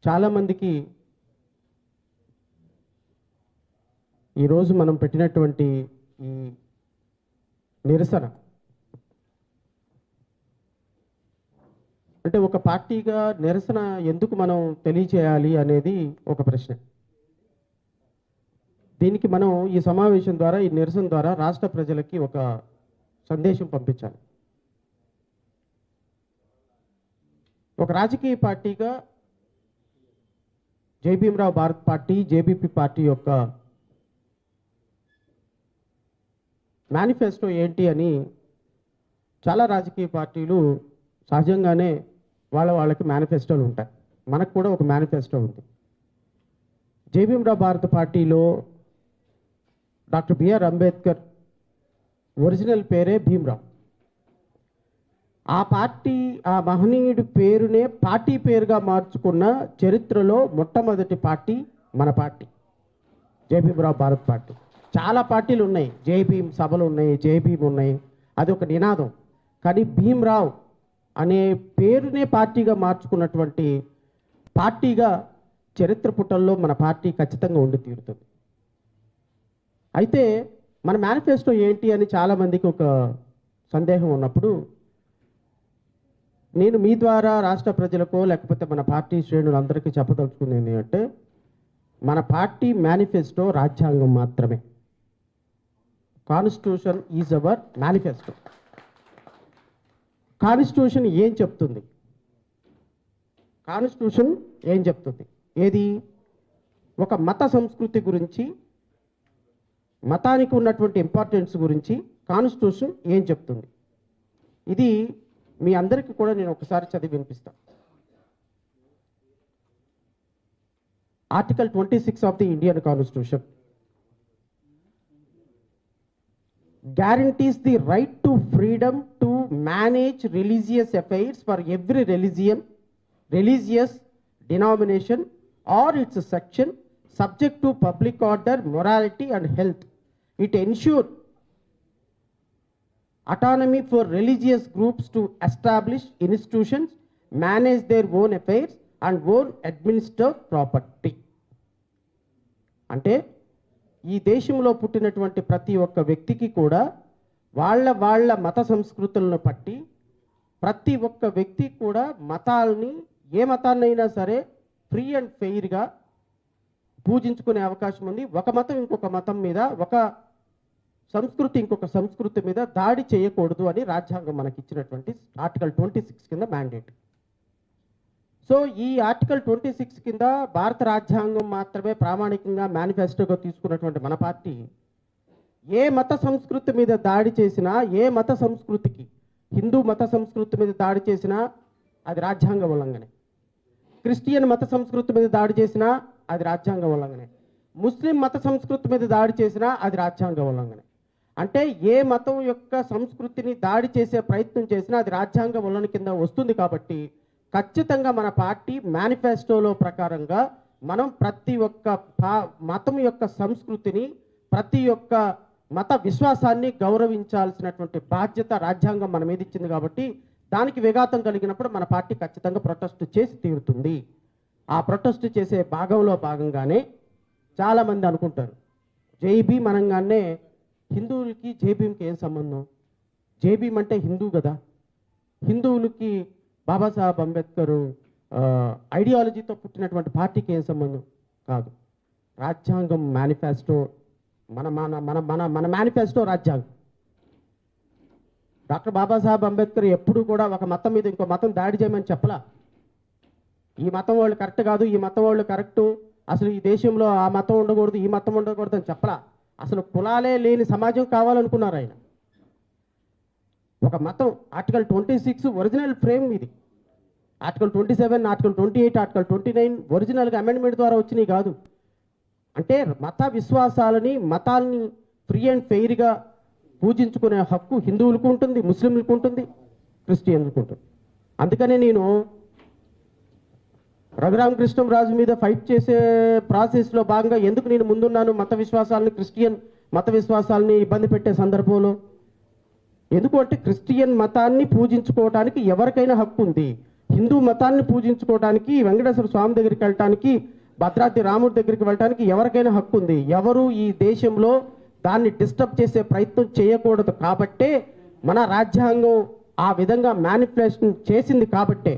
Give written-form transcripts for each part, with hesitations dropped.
చాలామందికి ఈరోజు మనం పెట్టినటువంటి ఈ నిరసన అంటే ఒక పార్టీగా నిరసన ఎందుకు మనం తెలియచేయాలి అనేది ఒక ప్రశ్న. దీనికి మనం ఈ సమావేశం ద్వారా, ఈ నిరసన ద్వారా రాష్ట్ర ప్రజలకి ఒక సందేశం పంపించాలి. ఒక రాజకీయ పార్టీగా జై Bhimrao Bharat party, JBP party యొక్క మేనిఫెస్టో ఏంటి అని చాలా రాజకీయ పార్టీలు సహజంగానే వాళ్ళకి మేనిఫెస్టోలు ఉంటాయి. మనకు కూడా ఒక మేనిఫెస్టో ఉంది. జై భీమ్రావ్ భారత్ పార్టీలో డాక్టర్ బిఆర్ అంబేద్కర్ ఒరిజినల్ పేరే భీమ్రావ్. ఆ పార్టీ, ఆ మహనీయుడి పేరునే పార్టీ పేరుగా మార్చుకున్న చరిత్రలో మొట్టమొదటి పార్టీ మన పార్టీ జై భీమ్రావ్ భారత్ పార్టీ. చాలా పార్టీలు ఉన్నాయి, జై భీమ్ సభలు ఉన్నాయి, జై భీమ్ ఉన్నాయి, అది ఒక నినాదం. కానీ భీమ్రావ్ అనే పేరునే పార్టీగా మార్చుకున్నటువంటి పార్టీగా చరిత్ర పుటల్లో మన పార్టీ ఖచ్చితంగా ఉండి తీరుతుంది. అయితే మన మేనిఫెస్టో ఏంటి అని చాలామందికి ఒక సందేహం ఉన్నప్పుడు నేను మీ ద్వారా రాష్ట్ర ప్రజలకో లేకపోతే మన పార్టీ శ్రేణులందరికీ చెప్పదలుచుకునేది అంటే, మన పార్టీ మేనిఫెస్టో రాజ్యాంగం మాత్రమే. Constitution is our manifesto. Constitution ఏం చెప్తుంది? కాన్స్టిట్యూషన్ ఏం చెప్తుంది? ఏది? ఒక మత సంస్కృతి గురించి, మతానికి ఉన్నటువంటి ఇంపార్టెన్స్ గురించి కాన్స్టిట్యూషన్ ఏం చెప్తుంది? ఇది మీ అందరికీ కూడా నేను ఒకసారి చదివి వినిపిస్తాను. Article 26 of the Indian constitution guarantees the right to freedom to manage religious affairs for every religion, religious denomination or its section, subject to public order, morality and health. It ensures autonomy for religious groups to establish institutions, manage their own affairs and own administer property. అంటే ఈ దేశంలో పుట్టినటువంటి ప్రతి ఒక్క వ్యక్తికి కూడా వాళ్ళ మత సంస్కృతులను పట్టి ప్రతి ఒక్క వ్యక్తి కూడా మతాల్ని, ఏ మతాన్నైనా సరే ఫ్రీ అండ్ ఫెయిర్గా పూజించుకునే అవకాశం ఉంది. ఒక మతం ఇంకొక మతం మీద, ఒక సంస్కృతి ఇంకొక సంస్కృతి మీద దాడి చేయకూడదు అని రాజ్యాంగం మనకి ఇచ్చినటువంటి ఆర్టికల్ 26 కింద మ్యాండేట్. సో ఈ ఆర్టికల్ 26 కింద భారత రాజ్యాంగం మాత్రమే ప్రామాణికంగా మేనిఫెస్టోగా తీసుకున్నటువంటి మన పార్టీ ఏ మత సంస్కృతి మీద దాడి చేసినా, ఏ మత సంస్కృతికి, హిందూ మత సంస్కృతి మీద దాడి చేసినా అది రాజ్యాంగ ఉల్లంఘనే. క్రిస్టియన్ మత సంస్కృతి మీద దాడి చేసినా అది రాజ్యాంగ ఉల్లంఘనే. ముస్లిం మత సంస్కృతి మీద దాడి చేసినా అది రాజ్యాంగ ఉల్లంఘనే. అంటే ఏ మతం యొక్క సంస్కృతిని దాడి చేసే ప్రయత్నం చేసినా అది రాజ్యాంగ ఉల్లంఘన కింద వస్తుంది. కాబట్టి ఖచ్చితంగా మన పార్టీ మేనిఫెస్టోలో ప్రకారంగా మనం ప్రతి ఒక్క మతం యొక్క సంస్కృతిని, ప్రతి ఒక్క మత విశ్వాసాన్ని గౌరవించాల్సినటువంటి బాధ్యత రాజ్యాంగం మన మీద ఇచ్చింది. కాబట్టి దానికి విఘాతం కలిగినప్పుడు మన పార్టీ ఖచ్చితంగా ప్రొటెస్ట్ చేసి తీరుతుంది. ఆ ప్రొటెస్ట్ చేసే భాగంగానే చాలామంది అనుకుంటారు జై భీమ్ అనగానే హిందువులకి జై భీమ్కి ఏం సంబంధం? జై భీమ్ అంటే హిందూ కదా, హిందువులకి బాబాసాహెబ్ అంబేద్కర్ ఐడియాలజీతో పుట్టినటువంటి పార్టీకి ఏం సంబంధం? కాదు. రాజ్యాంగం మేనిఫెస్టో, మన మన మన మన మన మేనిఫెస్టో రాజ్యాంగం. డాక్టర్ బాబాసాహెబ్ అంబేద్కర్ ఎప్పుడు కూడా ఒక మతం మీద ఇంకో మతం దాడి చేయమని చెప్పలా. ఈ మతం వాళ్ళు కరెక్ట్ కాదు, ఈ మతం వాళ్ళు కరెక్టు, అసలు ఈ దేశంలో ఆ మతం ఉండకూడదు, ఈ మతం ఉండకూడదు అని చెప్పలా. అసలు కులాలే లేని సమాజం కావాలనుకున్నారు ఆయన. ఒక మతం ఆర్టికల్ 26 ఒరిజినల్ ఫ్రేమ్ ఇది. ఆర్టికల్ 27, ఆర్టికల్ 28, ఆర్టికల్ 29 ఒరిజినల్గా అమెండ్మెంట్ ద్వారా వచ్చినాయి కాదు. అంటే మత విశ్వాసాలని, మతాల్ని ఫ్రీ అండ్ ఫెయిర్గా పూజించుకునే హక్కు హిందువులకు ఉంటుంది, ముస్లింలకు ఉంటుంది, క్రిస్టియన్లకు ఉంటుంది. అందుకనే నేను రఘురామకృష్ణరాజు మీద ఫైట్ చేసే ప్రాసెస్లో భాగంగా ఎందుకు నేను ముందున్నాను, మత విశ్వాసాలని, క్రిస్టియన్ మత విశ్వాసాలని ఇబ్బంది పెట్టే సందర్భంలో. ఎందుకు అంటే క్రిస్టియన్ మతాన్ని పూజించుకోవడానికి ఎవరికైనా హక్కు ఉంది, హిందూ మతాన్ని పూజించుకోవడానికి, వెంకటేశ్వర స్వామి దగ్గరికి వెళ్ళటానికి, భద్రాద్రి రాముడి దగ్గరికి వెళ్ళటానికి ఎవరికైనా హక్కు ఉంది. ఎవరు ఈ దేశంలో దాన్ని డిస్టర్బ్ చేసే ప్రయత్నం చేయకూడదు. కాబట్టే మన రాజ్యాంగం ఆ విధంగా మేనిఫెస్టేషన్ చేసింది. కాబట్టే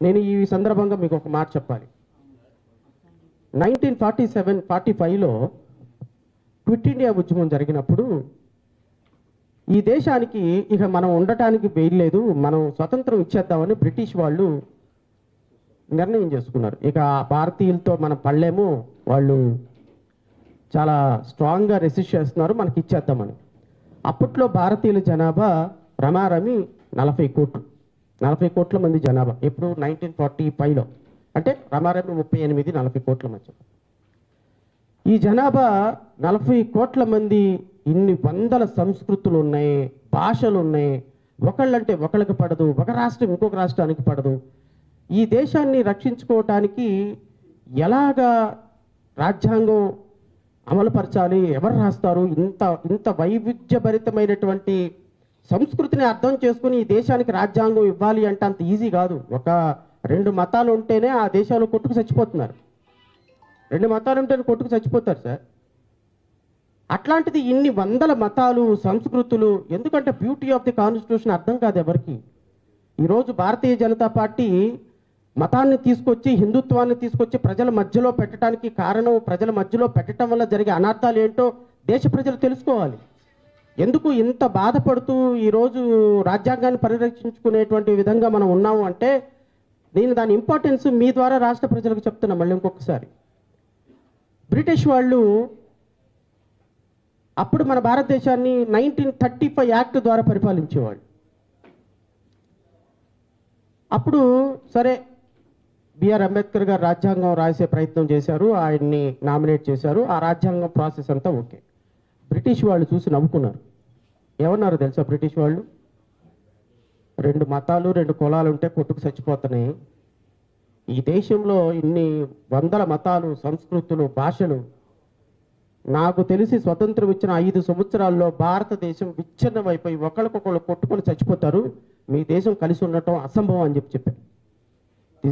నేను ఈ సందర్భంగా మీకు ఒక మాట చెప్పాలి. 1947-45లో క్విట్ ఇండియా ఉద్యమం జరిగినప్పుడు ఈ దేశానికి ఇక మనం ఉండటానికి వేయలేదు, మనం స్వతంత్రం ఇచ్చేద్దామని బ్రిటిష్ వాళ్ళు నిర్ణయం చేసుకున్నారు. ఇక భారతీయులతో మనం పడలేము, వాళ్ళు చాలా స్ట్రాంగ్గా రెసిస్ట్ చేస్తున్నారు, మనకి ఇచ్చేద్దామని. అప్పట్లో భారతీయుల జనాభా రమారమి 40 కోట్ల మంది జనాభా. ఎప్పుడు 1945లో, అంటే రమారమి 38-40 కోట్ల మధ్య. ఈ జనాభా 40 కోట్ల మంది, ఇన్ని వందల సంస్కృతులు ఉన్నాయి, భాషలు ఉన్నాయి. ఒకళ్ళంటే ఒకళ్ళకి పడదు, ఒక రాష్ట్రం ఇంకొక రాష్ట్రానికి పడదు. ఈ దేశాన్ని రక్షించుకోవటానికి ఎలాగా రాజ్యాంగం అమలుపరచాలి, ఎవరు రాస్తారు, ఇంత వైవిధ్యభరితమైనటువంటి సంస్కృతిని అర్థం చేసుకుని ఈ దేశానికి రాజ్యాంగం ఇవ్వాలి అంటే అంత ఈజీ కాదు. ఒక 2 మతాలు ఉంటేనే ఆ దేశాలు కొట్టుకు చచ్చిపోతున్నారు. 2 మతాలు ఉంటేనే కొట్టుకు చచ్చిపోతారు సార్. అట్లాంటిది ఇన్ని వందల మతాలు, సంస్కృతులు. ఎందుకంటే బ్యూటీ ఆఫ్ ది కాన్స్టిట్యూషన్ అర్థం కాదు ఎవరికి. ఈరోజు భారతీయ జనతా పార్టీ మతాన్ని తీసుకొచ్చి, హిందుత్వాన్ని తీసుకొచ్చి ప్రజల మధ్యలో పెట్టడానికి కారణం, ప్రజల మధ్యలో పెట్టడం వల్ల జరిగే అనర్థాలు ఏంటో దేశ ప్రజలు తెలుసుకోవాలి. ఎందుకు ఇంత బాధపడుతూ ఈరోజు రాజ్యాంగాన్ని పరిరక్షించుకునేటువంటి విధంగా మనం ఉన్నాము అంటే, నేను దాని ఇంపార్టెన్స్ మీ ద్వారా రాష్ట్ర ప్రజలకు చెప్తున్నా. మళ్ళీ ఇంకొకసారి, బ్రిటిష్ వాళ్ళు అప్పుడు మన భారతదేశాన్ని 1935 యాక్ట్ ద్వారా పరిపాలించేవాళ్ళు. అప్పుడు సరే, బిఆర్ అంబేద్కర్ గారు రాజ్యాంగం రాసే ప్రయత్నం చేశారు, ఆయన్ని నామినేట్ చేశారు. ఆ రాజ్యాంగం ప్రాసెస్ అంతా ఓకే. బ్రిటిష్ వాళ్ళు చూసి నవ్వుకున్నారు. ఏమన్నారు తెలుసా బ్రిటిష్ వాళ్ళు? 2 మతాలు 2 కులాలు ఉంటే కొట్టుకు చచ్చిపోతున్నాయి, ఈ దేశంలో ఇన్ని వందల మతాలు, సంస్కృతులు, భాషలు. నాకు తెలిసి స్వతంత్రం ఇచ్చిన 5 సంవత్సరాల్లో భారతదేశం విచ్ఛిన్నమైపోయి ఒకళ్ళకొకళ్ళు కొట్టుకొని చచ్చిపోతారు, మీ దేశం కలిసి ఉండటం అసంభవం అని చెప్పారు. The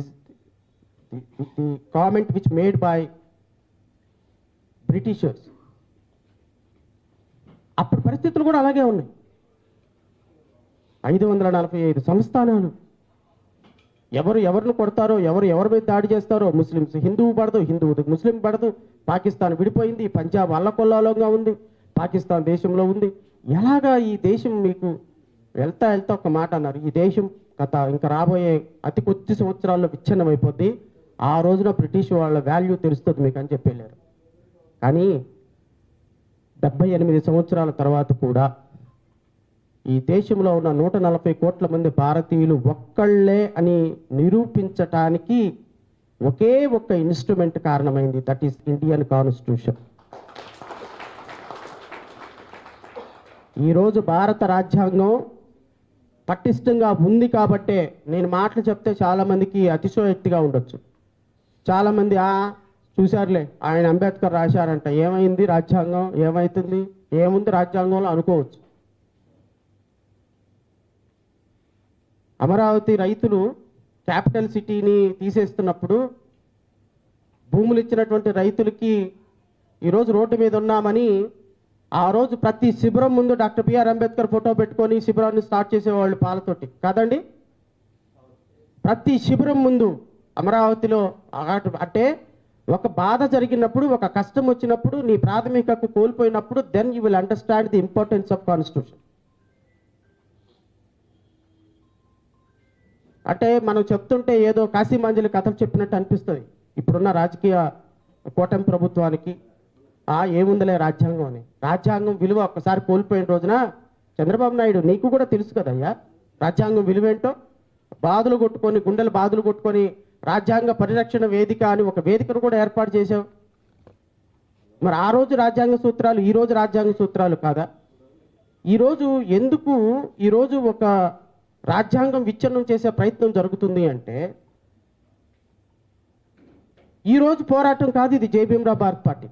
comment which made by Britishers. అప్పుడు పరిస్థితులు కూడా అలాగే ఉన్నాయి. 545 సంస్థానాలు. ఎవరిని కొడతారో, ఎవరి మీద దాడి చేస్తారో, ముస్లిమ్స్ హిందువు పడదు, హిందువు ముస్లిం పడదు. పాకిస్తాన్ విడిపోయింది, పంజాబ్ అల్లకొల్లాలంగా ఉంది, పాకిస్తాన్ దేశంలో ఉంది. ఎలాగా ఈ దేశం మీకు వెళ్తా ఒక మాట అన్నారు, ఈ దేశం కథ ఇంకా రాబోయే అతి కొద్ది సంవత్సరాల్లో విచ్ఛిన్నమైపోద్ది, ఆ రోజున బ్రిటిష్ వాళ్ళ వాల్యూ తెలుస్తుంది మీకు అని చెప్పి వెళ్ళారు. కానీ 78 సంవత్సరాల తర్వాత కూడా ఈ దేశంలో ఉన్న 140 కోట్ల మంది భారతీయులు ఒక్కళ్ళే అని నిరూపించటానికి ఒకే ఒక్క ఇన్స్ట్రుమెంట్ కారణమైంది, దట్ ఈస్ ఇండియన్ కాన్స్టిట్యూషన్. ఈరోజు భారత రాజ్యాంగం పటిష్టంగా ఉంది కాబట్టే, నేను మాటలు చెప్తే చాలామందికి అతిశయోక్తిగా ఉండొచ్చు. చాలామంది చూశారులే, ఆయన అంబేద్కర్ రాశారంట, ఏమైంది రాజ్యాంగం, ఏమవుతుంది, ఏముంది రాజ్యాంగంలో అనుకోవచ్చు. అమరావతి రైతులు క్యాపిటల్ సిటీని తీసేస్తున్నప్పుడు భూములు ఇచ్చినటువంటి రైతులకి ఈరోజు రోడ్డు మీద ఉన్నామని ఆ రోజు ప్రతి శిబిరం ముందు డాక్టర్ బిఆర్ అంబేద్కర్ ఫోటో పెట్టుకొని శిబిరాన్ని స్టార్ట్ చేసేవాళ్ళు పాలతోటి కాదండి. ప్రతి శిబిరం ముందు అమరావతిలో అంటే ఒక బాధ జరిగినప్పుడు, ఒక కష్టం వచ్చినప్పుడు, నీ ప్రాథమిక హక్కు కోల్పోయినప్పుడు, then you will understand the importance of constitution. అంటే మనం చెప్తుంటే ఏదో కాశీమాంజలి కథలు చెప్పినట్టు అనిపిస్తుంది ఇప్పుడున్న రాజకీయ కూటమి ప్రభుత్వానికి. ఏముందిలే రాజ్యాంగం అని. రాజ్యాంగం విలువ ఒక్కసారి కోల్పోయిన రోజున, చంద్రబాబు నాయుడు నీకు కూడా తెలుసు కదయ్యా రాజ్యాంగం విలువేంటో. బాధలు కొట్టుకొని, గుండెలు బాధలు కొట్టుకొని రాజ్యాంగ పరిరక్షణ వేదిక అని ఒక వేదికను కూడా ఏర్పాటు చేశావు. మరి ఆ రోజు రాజ్యాంగ సూత్రాలు ఈ రోజు రాజ్యాంగ సూత్రాలు కాదా? ఈరోజు ఎందుకు ఈరోజు ఒక రాజ్యాంగం విచ్ఛిన్నం చేసే ప్రయత్నం జరుగుతుంది అంటే, ఈరోజు పోరాటం కాదు ఇది జై భీమ్రావ్ భారత్ పార్టీ.